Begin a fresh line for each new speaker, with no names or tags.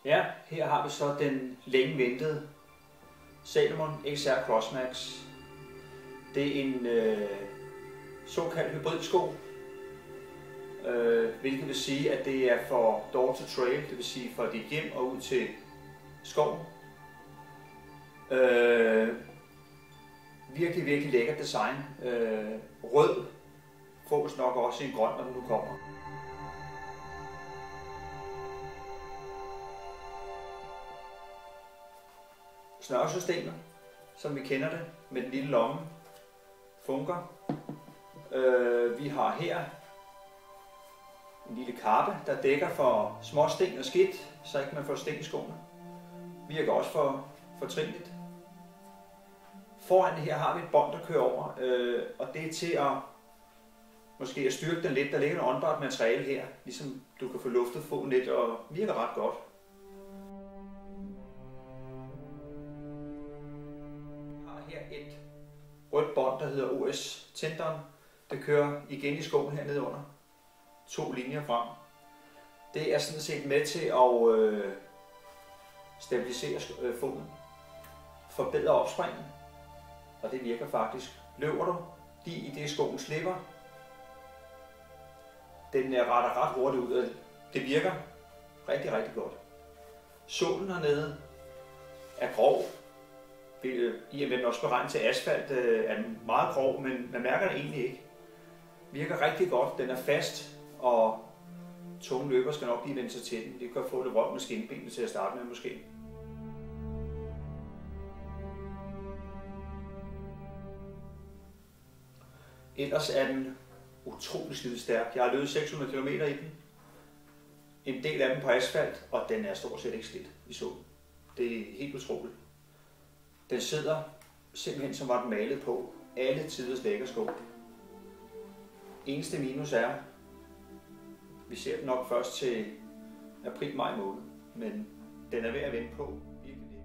Ja, her har vi så den længe ventede Salomon XR Crossmax. Det er en såkaldt hybridsko, hvilket vil sige, at det er for door to trail, det vil sige fra dit hjem og ud til skoven. Virkelig lækkert design. Rød fås nok også i en grøn, når den nu kommer. Snørsystemet, som vi kender det, med den lille lomme, fungerer. Vi har her en lille kappe, der dækker for småsten og skidt, så ikke man får sten i skoene. Virker også fortrinligt. Foran her har vi et bånd, der kører over, og det er til at måske at styrke den lidt. Der ligger noget åndbart materiale her, ligesom du kan få luftet foden lidt, og virker ret godt. Jeg har her et rødt bånd, der hedder OS Tendon. Det kører igen i skoen hernede under. 2 linjer frem. Det er sådan set med til at stabilisere foden, forbedre opspringen, og det virker faktisk. Løber du lige i det skoen slipper, den retter ret hurtigt ud, og det virker rigtig godt. Sålen hernede er grov, i og med den også beregnet til asfalt, er den meget grov, men man mærker det egentlig ikke. Virker rigtig godt, den er fast, og tunge løber skal nok lige vende sig til den. Det kan få lidt røv med skinbenene til at starte med måske. Ellers er den utrolig slidstærk. Jeg har løbet 600 km i den. En del af den på asfalt, og den er stort set ikke slidt i sålen. Det er helt utroligt. Den sidder simpelthen som var den malet på. Alle tiders lækker sko. Eneste minus er, vi ser den nok først til april-maj måned, men den er ved at vente på. Virkelig.